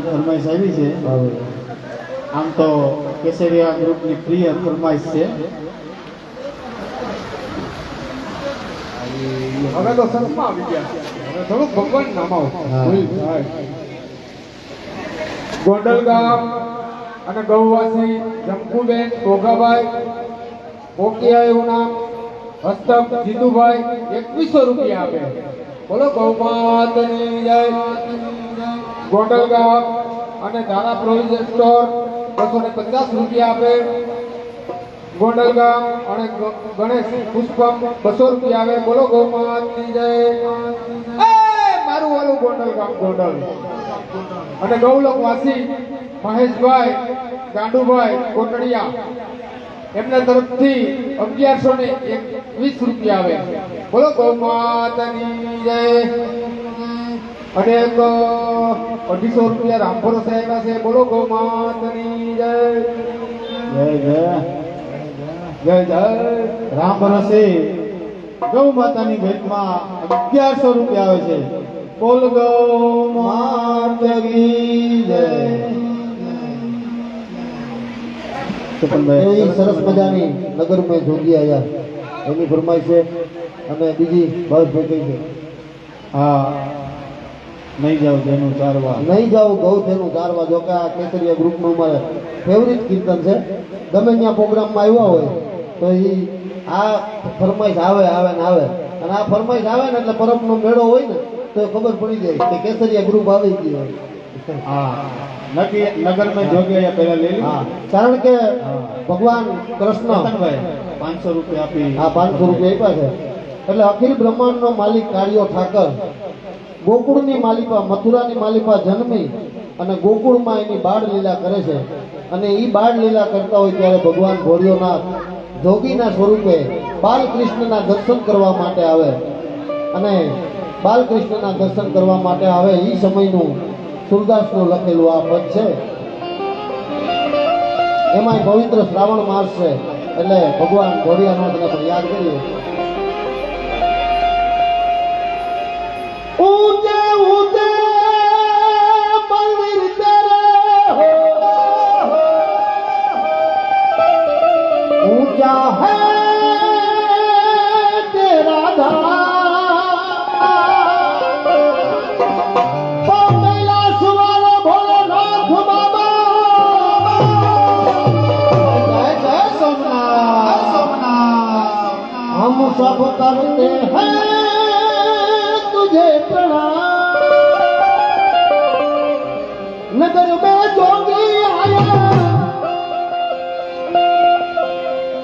फरमाइश આવી છે આમ તો કેસરિયા ગ્રુપની પ્રિય ફરમાઈશ છે હવે તો સંતમાં આવી ગયા હવે થોડુંક ભગવાન નામ આવો ગોંડલ ગામ અને ગૌવાસી જમકુબેન ભોગાભાઈ પોકિયા એવું નામ હસ્તક જીતુભાઈ 2100 રૂપિયા આપે બોલો ગૌ માતાની જય ગોંડલ ગામ અને ધારા પ્રોવિઝન સ્ટોર 250 રૂપિયા આપે ગોંડલ ગામ અને ગણેશ પુષ્પમ 200 રૂપિયા આવે બોલો ગૌ માતાની જય મારું વાલું ગોંડલ ગામ ગોંડલ અને ગૌલોક વાસી મહેશભાઈ ગાંડુભાઈ કોટડિયા એમના તરફથી 1120 રૂપિયા આવે બોલો ગૌ માતાની જય અને 250 રૂપિયા રામપુરા સાહેબ છે બોલો ગૌ માતાની જય જય જય જય જય રામ ભરોસે ગૌ માતાની ભેટમાં 1100 રૂપિયા આવે છે બોલ ગૌ માતાની જય એ સરસ મજાની નગરમાં જોગી આવ્યા એની ફરમાઈ છે અને બીજી ભાવેશભાઈ કઈ છે હા નહીં જાવ તેનું ચારવા નહીં જાવ ગૌ તેનું ચારવા જો કે આ કેસરિયા ગ્રુપનું અમારે ફેવરિટ કીર્તન છે ગમે ત્યાં પ્રોગ્રામમાં આવ્યા હોય તો એ આ ફરમાઈશ આવે આવે ને આવે અને આ ફરમાઈશ આવે ને એટલે પરબનો મેળો હોય ને તો ખબર પડી જાય કે કેસરિયા ગ્રુપ આવી ગયું હોય હા નગર में જોગ્યા પહેલા લઈ લી હા કારણ કે ભગવાન કૃષ્ણ 500 રૂપિયા આપી હા 500 રૂપિયા આપ્યા છે એટલે અખિલ બ્રહ્માંડનો માલિક કાળિયો ઠાકર ગોકુળની માલિપા મથુરાની માલિપા જન્મી અને ગોકુળમાં એની બાળ લીલા કરે છે અને એ બાળ લીલા કરતા હોય ત્યારે ભગવાન ભોળિયોનાથ જોગીના સ્વરૂપે બાલકૃષ્ણના દર્શન કરવા માટે આવે અને બાલકૃષ્ણના દર્શન કરવા માટે આવે એ સમયનું સુરદાસનું લખેલું આ પદ છે એમાંય પવિત્ર શ્રાવણ માસ છે એટલે ભગવાન ઘોડિયાનાથને પણ યાદ કરીએ. ઊંચે ઊંચે મંદિર તેરે હો, ऊंचा है तेरा धाम, कैलाश वाला भोलेनाथ बाबा, जय जय सोमनाथ सोमनाथ। हम सब करते हैं तुझे प्रणाम। नगर में जोगी आया,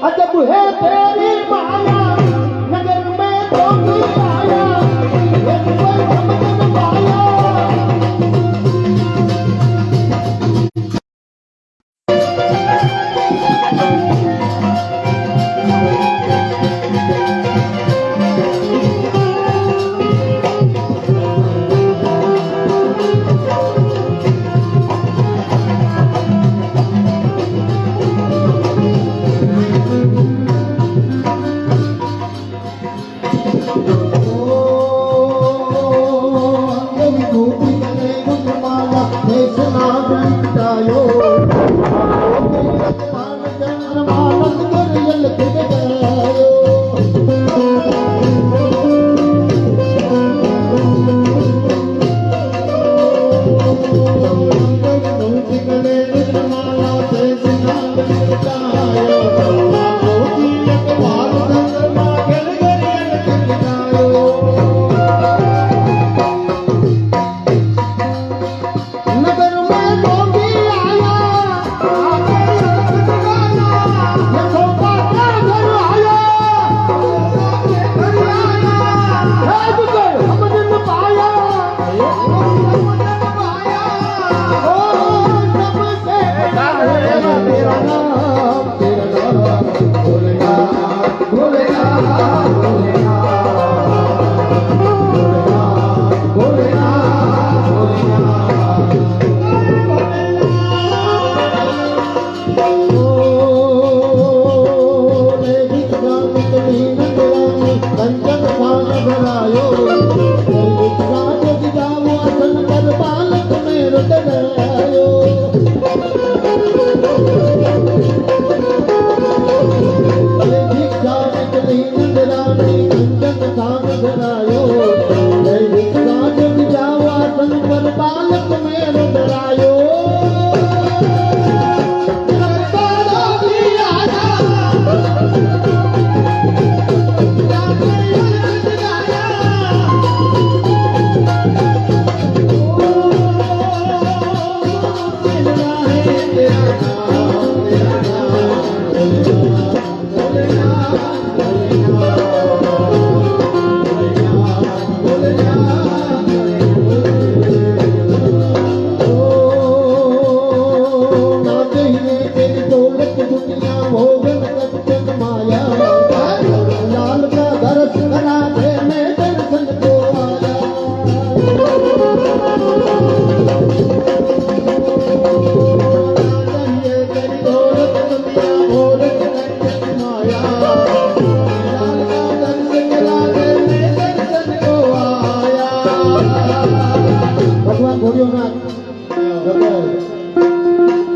अजब है तेरी माया, नगर में जोगी आया, एक कोई समझ न पाया।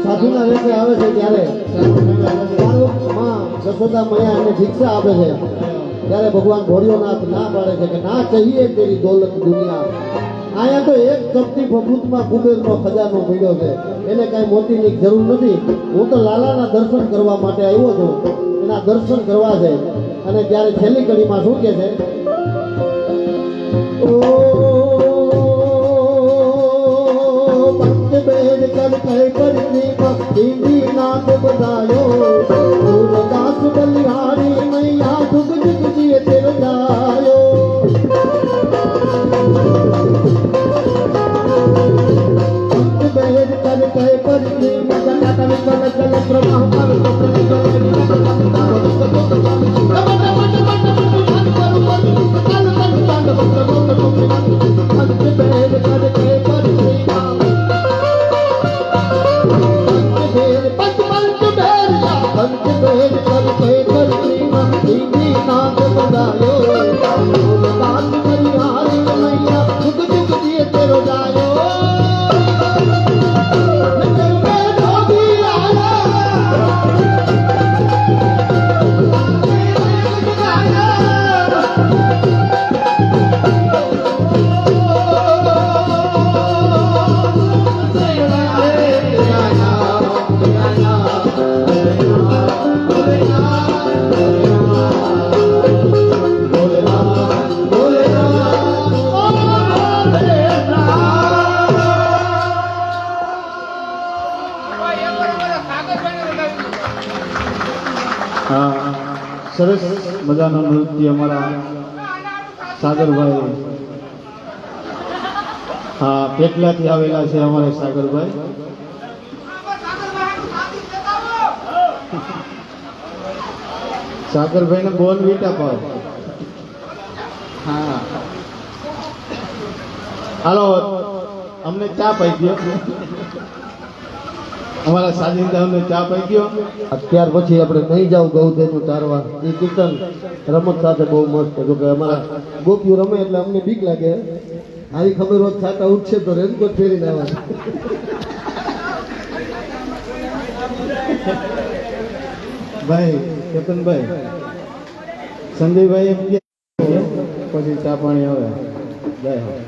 સાધુના વેશે આવે છે ત્યારે માં જશોદા મૈયા એને ભિક્ષા આપે છે ત્યારે ભગવાન ભોળિયોનાથ ના પાડે છે કે ના ચાહીએ તેરી દોલત દુનિયા. અહીંયા તો એક ચપટી ભભૂતમાં કુબેરનો ખજાનો મળ્યો છે, એને કાંઈ મોતીની જરૂર નથી. હું તો લાલાના દર્શન કરવા માટે આવ્યો છું, એના દર્શન કરવા છે. અને ત્યારે છેલ્લી કડીમાં શું કહે છે? વેદ કર કહે પરથી ભક્તિ નાથ બધાયો, દાસ બલિહારી મૈયા જુગ જુગ જીએ તેરો જાયો. વેદ કર કહે પરથી મગન વિકલ જલ પ્રવાહ પર पंच पंच નાચ ભેદ કરતે ધરતીમાં ધીમી નાદ બજાયો બોલ નાચ કરી હારી કનૈયા જુગ જુગ જીએ તેરો જાયો નજર મે ધોબી હા સરસ મજાનું નૃત્ય અમારા સાગરભાઈ હા પેટલાથી આવેલા છે અમારે સાગરભાઈ સાગરભાઈને બોન વીટા પાવ હા હાલો અમને ચા પાઈ ગયો અમારા સાજિંદા અમને ચા પાઈ ગયો ત્યાર પછી આપણે નહીં જાવ ગૌધેનું ચારવા એ કીર્તન રમત સાથે બહુ મસ્ત જો કે અમારા ગોપીઓ રમે એટલે અમને બીક લાગે આવી ખબર હોત છાટા ઉઠશે તો રેનકોટ ફેરીને આવવા ભાઈ કેતનભાઈ સંજયભાઈ એમ કે પછી ચા પાણી આવે જય હો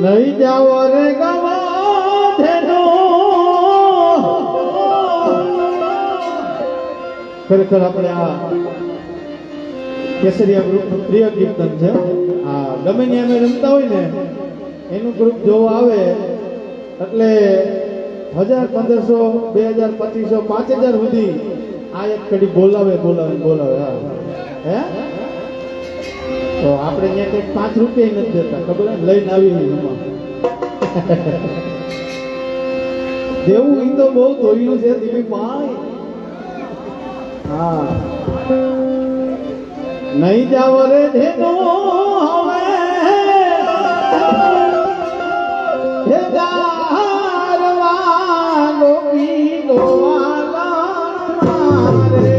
લઈ જાઓ રે ગવાધેનો ખરેખર આપણે આ કેસરિયા ગ્રુપનું પ્રિય કીર્તન છે આ ગમે ત્યાં અમે રમતા હોય ને એનું ગ્રુપ જોવા આવે એટલે 1000 1500 2000 2500 5000 સુધી આ એક કડી બોલાવે હા હે તો આપણે ત્યાં કંઈક 5 રૂપિયા નથી દેતા ખબર લઈને આવી હોય દેવું એ તો બહુ ધોયું છે દિલીપભાઈ હા નહીં જાવ રે ધેનો હવે હે ગારવા ગોપી ગોવાલા મારે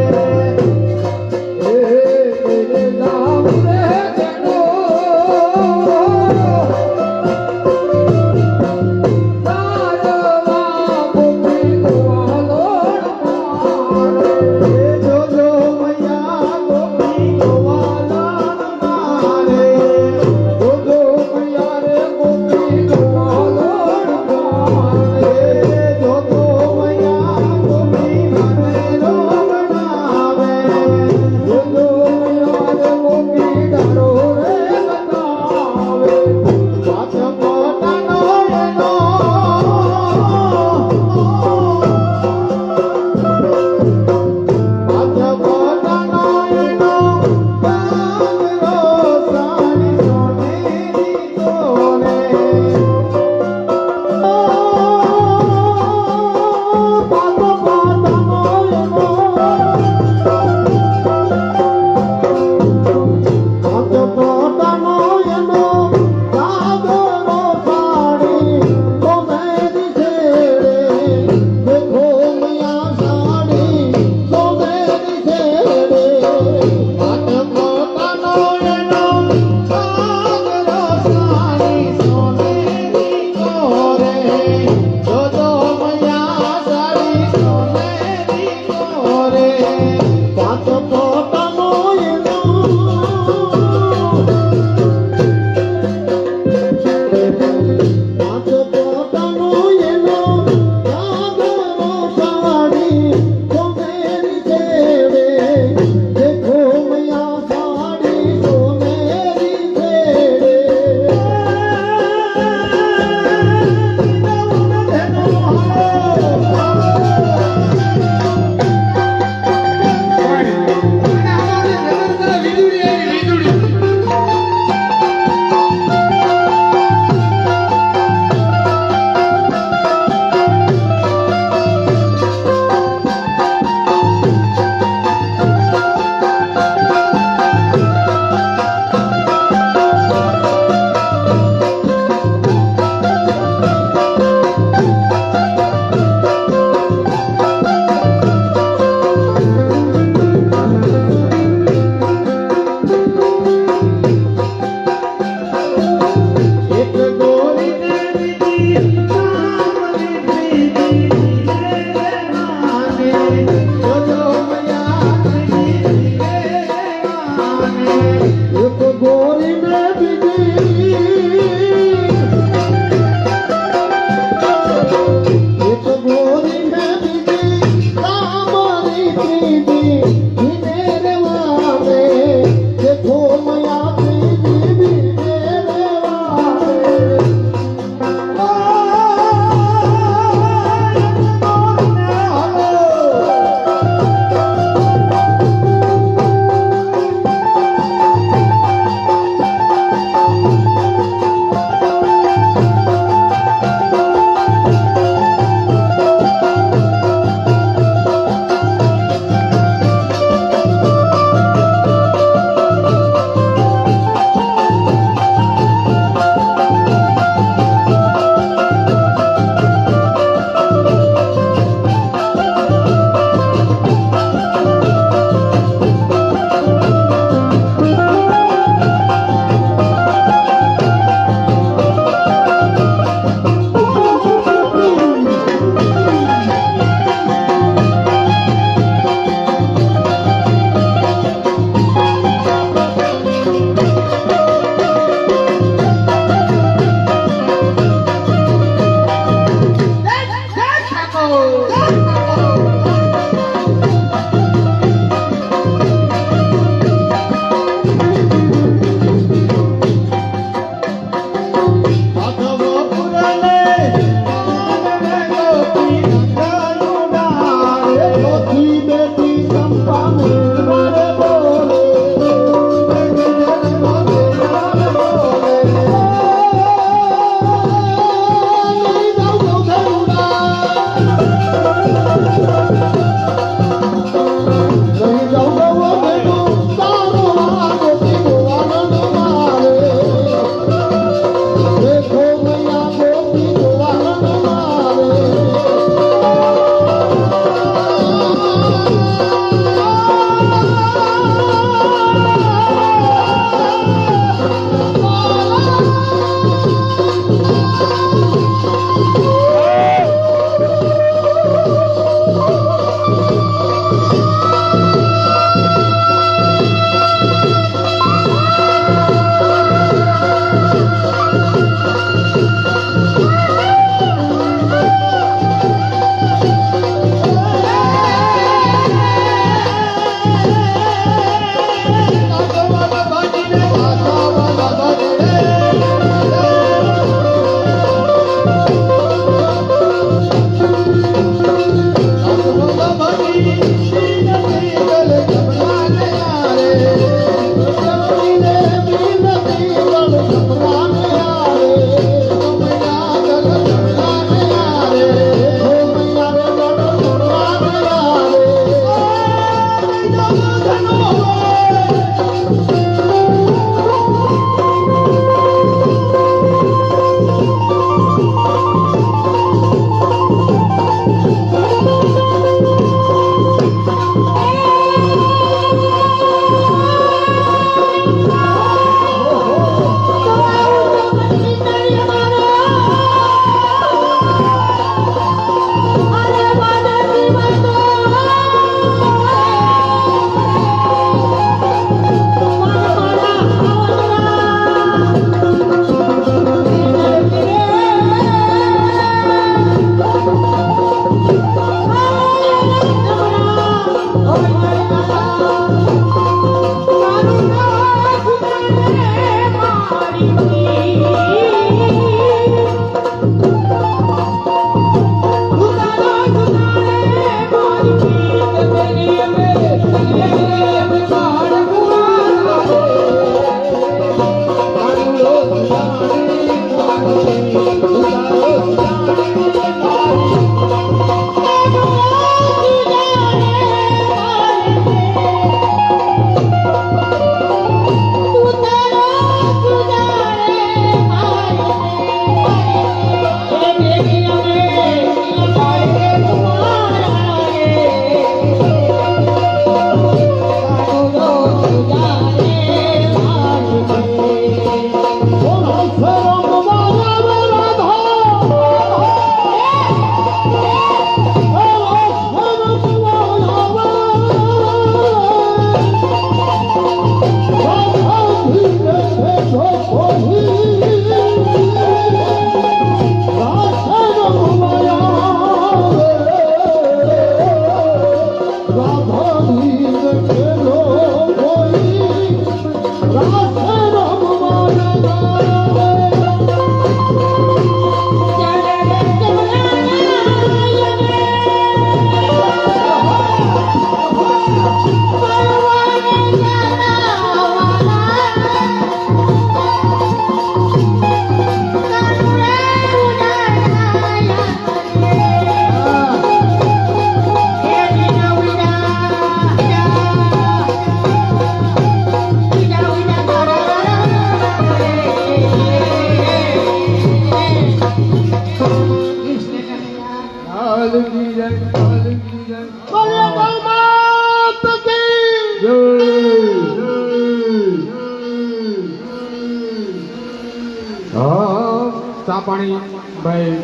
ચા પાણી ભાઈ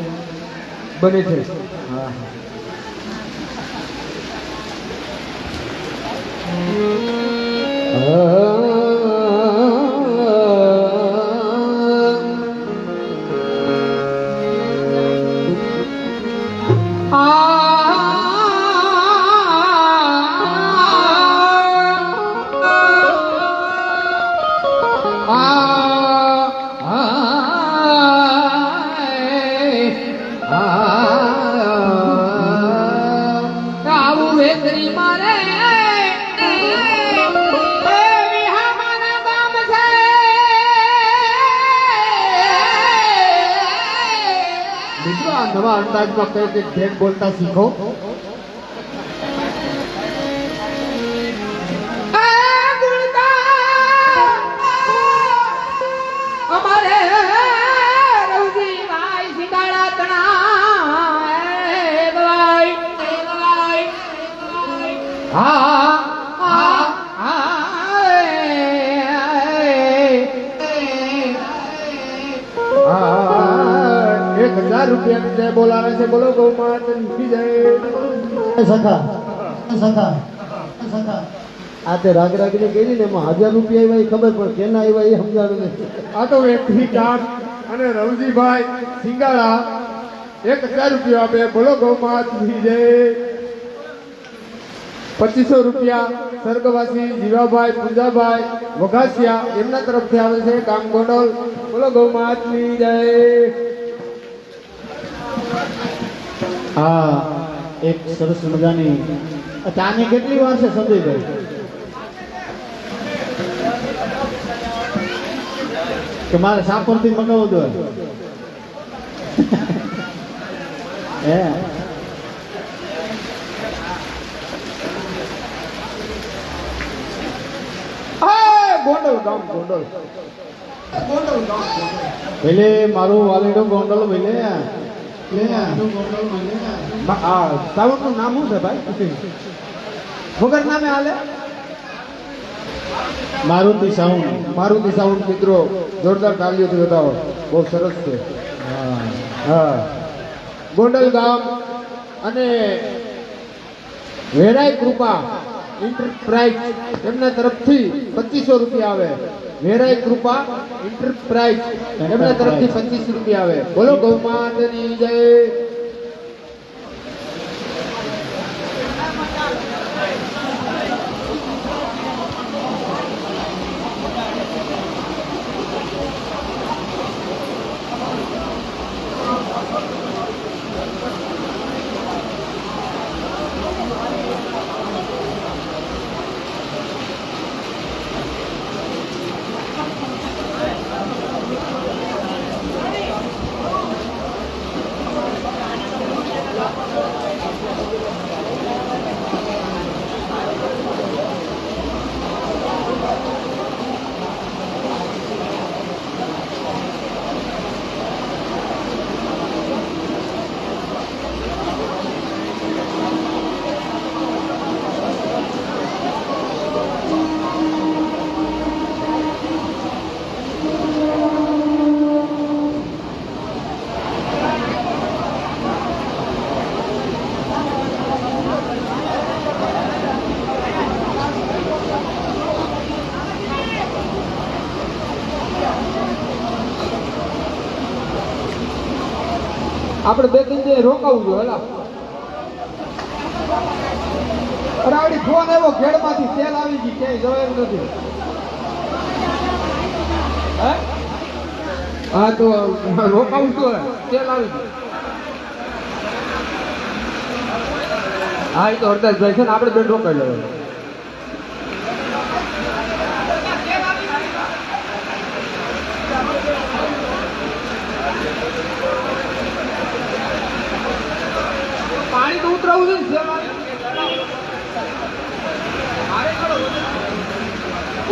બને છે. હા આવું વેતરી મારે વિહામાના ગામ છે. મિત્રો આ નવા અંદાજમાં કઈ કઈ ભેટ બોલતા શીખો. અમારે રવજીભાઈ સિંગાડા તણા હા હા હા 1000 રૂપિયાની જય બોલાવે છે. બોલો ગૌ માતાની જય. સખા સખા સખા આ તે રાગ રાગીને કરી ને એમાં 1000 રૂપિયા આવ્યા એ ખબર પણ કેના આવ્યા એ સમજાણું નથી. આ તો વ્યક્તિ કામ અને રવજીભાઈ સિંગાડા 1000 રૂપિયા આપે. બોલો ગૌ માતાની જય. 2500 રૂપિયા સ્વર્ગવાસી જીવાભાઈ પૂજાભાઈ વઘાસિયા એમના તરફથી આવે છે. કામ ગોંડલ. બોલો ગૌ માતાની જય. હા એક સરસ મજાની ચાની કેટલી વાર છે સંજયભાઈ કે મારે સાપરથી મંગાવવું જોઈએ હે ગોંડલ ગામ ગોંડલ. પેલે મારું વાલીડો ગોંડલ પેલે સાવન નું નામ શું છે ભાઈ? વગર નામે હાલે. Maruti sound Maruti sound. મિત્રો જોરદાર તાળીઓથી બતાવો. બહુ સરસ છે. હા ગોંડલ ગામ અને વેરાય કૃપા એન્ટરપ્રાઇઝ એમના તરફથી 2500 રૂપિયા આવે. વેરાય કૃપા એન્ટરપ્રાઇઝ એમના તરફથી 25 રૂપિયા આવે. બોલો ગૌ માતાની જય. આપણે 2 દિન જે રોકાવું જોઈએ. હેલા અરે આવડી ફોન આવ્યો ઘેડમાંથી. તેલ આવી ગઈ ક્યાંય જવાયું નથી. હે હા તો રોકાવું જોઈએ. તેલ આવી ગયું. હા એ તો હરદાસભાઈ છે ને આપણે બેન રોકાઈ લેવાનું. પાણી તો ઉતરાવું છે ને.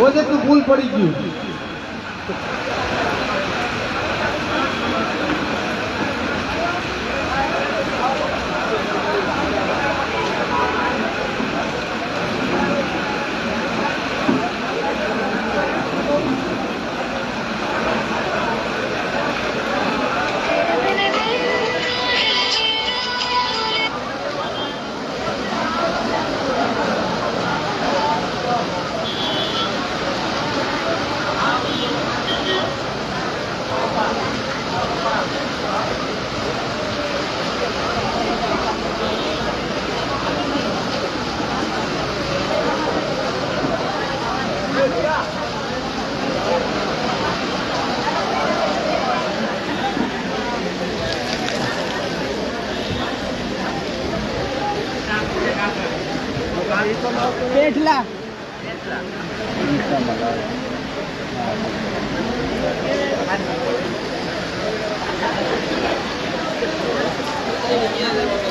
ઓજે તું ભૂલ પડી ગયું. પેટલા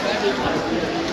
ગાડી